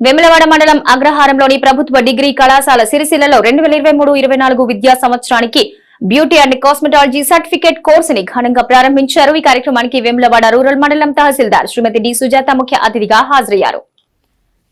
వేములవాడ మండలం అగ్రహారంలోని ప్రభుత్వ డిగ్రీ కళాశాల సిరిసిల్లలో 2023-24 విద్యా సంవత్సరానికి బ్యూటీ అండ్ కాస్మెటాలజీ సర్టిఫికేట్ కోర్సుని ఘనంగా ప్రారంభించారు. ఈ కార్యక్రమానికి వేములవాడ రూరల్ మండలం తహసీల్దార్ శ్రీమతి డి సుజాత ముఖ్య అతిథిగా హాజరయ్యారు.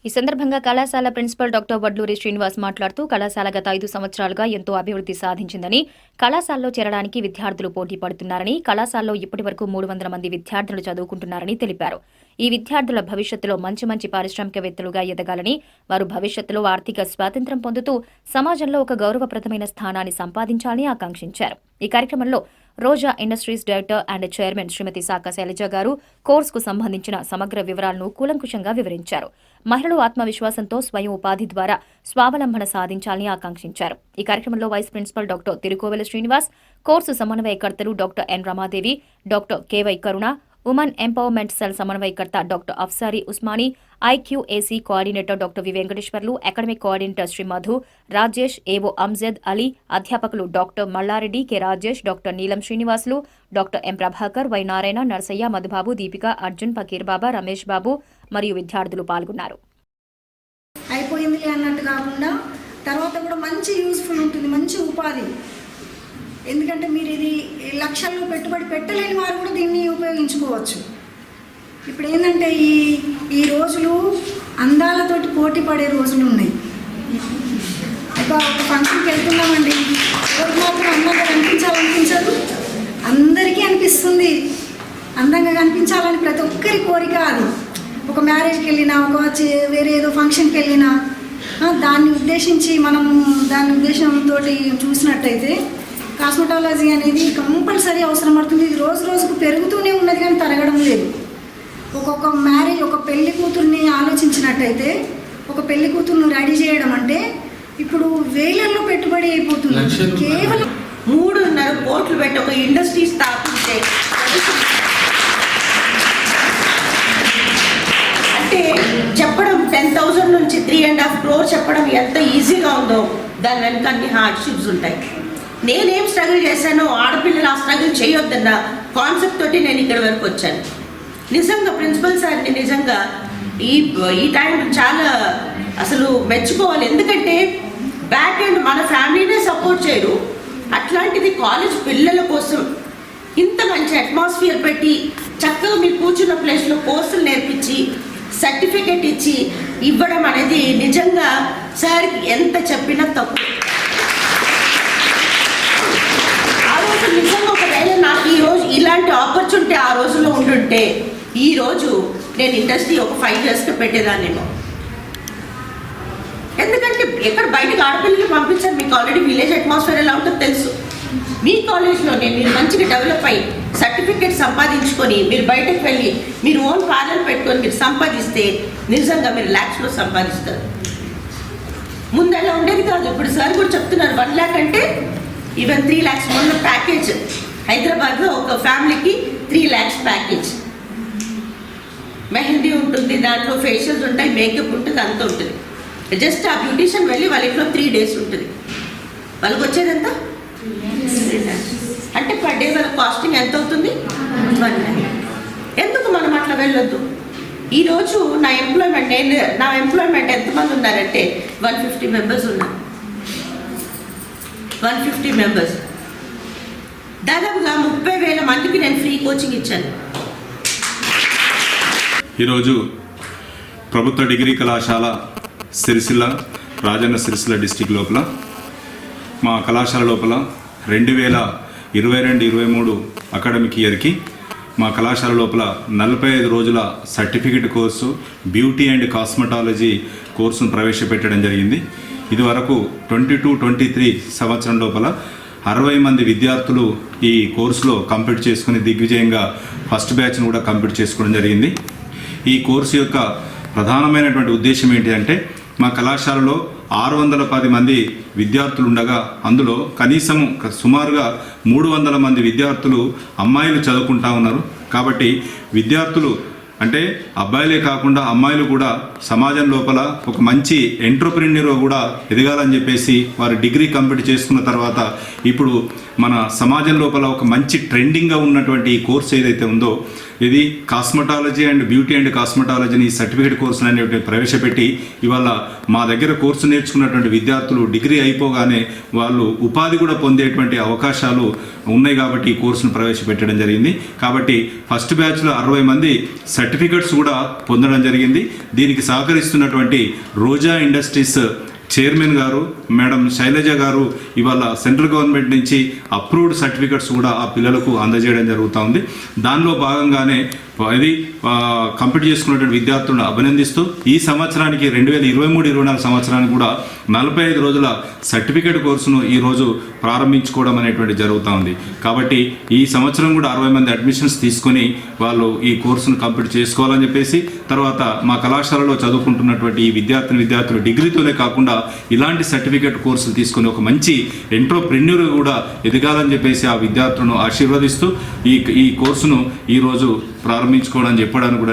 ఈ సందర్భంగా కళాశాల ప్రిన్సిపల్ డాక్టర్ వడ్లూరి శ్రీనివాస్ మాట్లాడుతూ కళాశాల గత 5 సంవత్సరాలుగా ఎంతో అభివృద్ధి సాధించిందని, కళాశాలలో చేరడానికి విద్యార్థులు పోటీ పడుతున్నారని, కళాశాలలో ఇప్పటి వరకు 300 మంది విద్యార్థులు చదువుకుంటున్నారని తెలిపారు. ఈ విద్యార్థుల భవిష్యత్తులో మంచి పారిశ్రామికవేత్తలుగా ఎదగాలని, వారు భవిష్యత్తులో ఆర్థిక స్వాతంత్ర్యం పొందుతూ సమాజంలో ఒక గౌరవప్రదమైన స్థానాన్ని సంపాదించాలని ఆకాంక్షించారు. ఈ కార్యక్రమంలో రోజా ఇండస్ట్రీస్ డైరెక్టర్ అండ్ చైర్మన్ శ్రీమతి సాక శైలజ గారు కోర్సుకు సంబంధించిన సమగ్ర వివరాలను కూలంకుషంగా వివరించారు. మహిళలు ఆత్మవిశ్వాసంతో స్వయం ఉపాధి ద్వారా స్వావలంబన సాధించాలని ఆకాంక్షించారు. ఈ కార్యక్రమంలో vice principal doctor Tirukovela Srinivas, course సమన్వయకర్తలు doctor N Ramadevi, doctor K Y Karuna, women empowerment cell సమన్వయకర్త doctor Afsari Usmani, IQAC coordinator doctor V Venkateswarlu, academic coordinator Shri Madhu, Rajesh, AO Amjad Ali, అధ్యాపకులు doctor Mallareddy, K Rajesh, doctor Neelam Srinivasulu, doctor M Prabhakar, Y Narayana, Narsaiah, Madhubabu, Deepika, Arjun, Fakir Baba, Ramesh Babu మరియు విద్యార్థులు పాల్గొన్నారు. అయిపోయింది అన్నట్టు కాకుండా తర్వాత కూడా మంచి యూస్ఫుల్ ఉంటుంది, మంచి ఉపాధి. ఎందుకంటే మీరు ఇది లక్షల్లో పెట్టుబడి పెట్టలేని వారు కూడా దీన్ని ఉపయోగించుకోవచ్చు. ఇప్పుడు ఏంటంటే ఈ రోజులు అందాలతోటి పోటీ పడే రోజులు ఉన్నాయి. ఒక ఫంక్షన్కి వెళ్తున్నామండి, ఎవరు మాత్రం అందంగా కనిపించాలనిపించదు, అందరికీ అనిపిస్తుంది. అందంగా కనిపించాలని ప్రతి ఒక్కరి కోరిక అది. ఒక మ్యారేజ్కి వెళ్ళినా, వేరే ఏదో ఫంక్షన్కి వెళ్ళినా దాన్ని ఉద్దేశంతో చూసినట్టయితే కాస్మెటాలజీ అనేది కంపల్సరీ అవసరం పడుతుంది. ఇది రోజు రోజుకు పెరుగుతూనే ఉన్నది కానీ తరగడం లేదు. ఒక్కొక్క మ్యారేజ్, ఒక పెళ్లి కూతుర్ని ఆలోచించినట్టయితే ఒక పెళ్లి కూతుర్ని రెడీ చేయడం అంటే ఇప్పుడు వేలల్లో పెట్టుబడి అయిపోతుంది. కేవలం 3.5 కోట్లు పెట్టి ఒక ఇండస్ట్రీ స్థాపిస్తే అంటే చెప్పడం 10,000 నుంచి 3.5 crore చెప్పడం ఎంత ఈజీగా ఉందో దాని వెనుక అన్ని హార్డ్షిప్స్ ఉంటాయి. నేనేం స్ట్రగుల్ చేశానో ఆడపిల్లలు ఆ స్ట్రగుల్ చేయొద్దన్న కాన్సెప్ట్ తోటి నేను ఇక్కడ వరకు వచ్చాను. నిజంగా ప్రిన్సిపల్ సార్ని నిజంగా ఈ టైం చాలా అసలు మెచ్చుకోవాలి. ఎందుకంటే బ్యాక్ ఎండ్ మన ఫ్యామిలీనే సపోర్ట్ చేయరు, అట్లాంటిది కాలేజ్ పిల్లల కోసం ఇంత మంచి అట్మాస్ఫియర్ పెట్టి చక్కగా మీరు కూర్చున్న ప్లేస్లో కోర్సులు నేర్పించి సర్టిఫికెట్ ఇచ్చి ఇవ్వడం అనేది నిజంగా సార్కి ఎంత చెప్పినా తప్పు. నిజంగా ఒకవేళ నాకు ఈరోజు ఇలాంటి ఆపర్చునిటీ ఆ రోజుల్లో ఉంటుంటే ఈరోజు నేను ఇండస్ట్రీ ఒక 5 yearsకి పెట్టేదాన్నేమో. ఎందుకంటే ఎక్కడ బయటకు ఆడపిల్లలు పంపించారు, మీకు ఆల్రెడీ విలేజ్ అట్మాస్ఫియర్ ఎలా ఉంటుందో తెలుసు. మీ కాలేజ్లోనే మీరు మంచిగా డెవలప్ అయ్యి సర్టిఫికేట్ సంపాదించుకొని మీరు బయటకు వెళ్ళి మీరు ఓన్ పార్లర్ పెట్టుకొని మీరు సంపాదిస్తే నిజంగా మీరు lakhsలో సంపాదిస్తారు. ముందు అలా ఉండేది కాదు. ఇప్పుడు సార్ కూడా చెప్తున్నారు 1 lakh అంటే ఈవెన్ 3 lakhs. మొన్న ప్యాకేజ్ హైదరాబాద్లో ఒక ఫ్యామిలీకి 3 lakhs ప్యాకేజ్. మెహందీ ఉంటుంది, దాంట్లో ఫేషియల్స్ ఉంటాయి, మేకప్ ఉంటుంది, అంతా ఉంటుంది. జస్ట్ ఆ బ్యూటీషియన్ వెళ్ళి వాళ్ళ ఇంట్లో 3 days ఉంటుంది. వాళ్ళకి వచ్చేది ఎంత? 3 lakhs. అంటే పర్ డే వాళ్ళ కాస్టింగ్ ఎంత అవుతుంది? 1 lakh. ఎందుకు మనం అట్లా వెళ్ళొద్దు? ఈరోజు నా ఎంప్లాయ్మెంట్ ఎంతమంది ఉన్నారంటే 150 members ఉన్నారు. 150 members. దాదాపుగా 30,000 మందికి నేను ఫ్రీ కోచింగ్ ఇచ్చాను. ఈరోజు ప్రభుత్వ డిగ్రీ కళాశాల సిరిసిల్ల, రాజన్న సిరిసిల్ల డిస్టిక్ లోపల మా కళాశాల లోపల 2022-23 అకాడమిక్ ఇయర్కి మా కళాశాల లోపల 45 రోజుల certificate course beauty and cosmetology కోర్సును ప్రవేశపెట్టడం జరిగింది. ఇదివరకు 22-23 సంవత్సరం లోపల 60 మంది విద్యార్థులు ఈ కోర్సులో కంప్లీట్ చేసుకుని దిగ్విజయంగా ఫస్ట్ బ్యాచ్ను కూడా కంప్లీట్ చేసుకోవడం జరిగింది. ఈ కోర్సు యొక్క ప్రధానమైనటువంటి ఉద్దేశం ఏంటి అంటే మా కళాశాలలో 610 మంది విద్యార్థులు ఉండగా అందులో కనీసం సుమారుగా 300 మంది విద్యార్థులు అమ్మాయిలు చదువుకుంటా ఉన్నారు. కాబట్టి విద్యార్థులు అంటే అబ్బాయిలే కాకుండా అమ్మాయిలు కూడా సమాజం లోపల ఒక మంచి ఎంటర్‌ప్రెన్యూర్ కూడా ఎదగాలని చెప్పేసి వారు డిగ్రీ కంప్లీట్ చేసుకున్న తర్వాత ఇప్పుడు మన సమాజం లోపల ఒక మంచి ట్రెండింగ్గా ఉన్నటువంటి ఈ కోర్స్ ఏదైతే ఉందో ఇది కాస్మెటాలజీ అండ్ బ్యూటీ అండ్ కాస్మెటాలజీని సర్టిఫికేట్ కోర్సులు అనేవి ప్రవేశపెట్టి ఇవాళ మా దగ్గర కోర్సు నేర్చుకున్నటువంటి విద్యార్థులు డిగ్రీ అయిపోగానే వాళ్ళు ఉపాధి కూడా పొందేటువంటి అవకాశాలు ఉన్నాయి కాబట్టి ఈ కోర్సును ప్రవేశపెట్టడం జరిగింది. కాబట్టి ఫస్ట్ బ్యాచ్లో 60 మంది సర్టిఫికెట్స్ కూడా పొందడం జరిగింది. దీనికి సహకరిస్తున్నటువంటి రోజా ఇండస్ట్రీస్ చైర్మన్ గారు మేడం శైలజ గారు ఇవాళ సెంట్రల్ గవర్నమెంట్ నుంచి అప్రూవ్డ్ సర్టిఫికెట్స్ కూడా ఆ పిల్లలకు అందజేయడం జరుగుతూ ఉంది. దానిలో భాగంగానే ఇది కంప్లీట్ చేసుకున్నటువంటి విద్యార్థులను అభినందిస్తూ ఈ సంవత్సరానికి 2023-24 సంవత్సరానికి కూడా 45 రోజుల సర్టిఫికేట్ కోర్సును ఈరోజు ప్రారంభించుకోవడం అనేటువంటి జరుగుతూ ఉంది. కాబట్టి ఈ సంవత్సరం కూడా 60 మంది అడ్మిషన్స్ తీసుకొని వాళ్ళు ఈ కోర్సును కంప్లీట్ చేసుకోవాలని చెప్పేసి, తర్వాత మా కళాశాలలో చదువుకుంటున్నటువంటి ఈ విద్యార్థులు డిగ్రీతోనే కాకుండా ఇలాంటి సర్టిఫికేట్ కోర్సులు తీసుకొని ఒక మంచి ఎంట్రప్రెన్యూర్ కూడా ఎదగాలని చెప్పేసి ఆ విద్యార్థులను ఆశీర్వదిస్తూ ఈ కోర్సును ఈరోజు ప్రారంభించుకోవడానికి చెప్పడానికి కూడా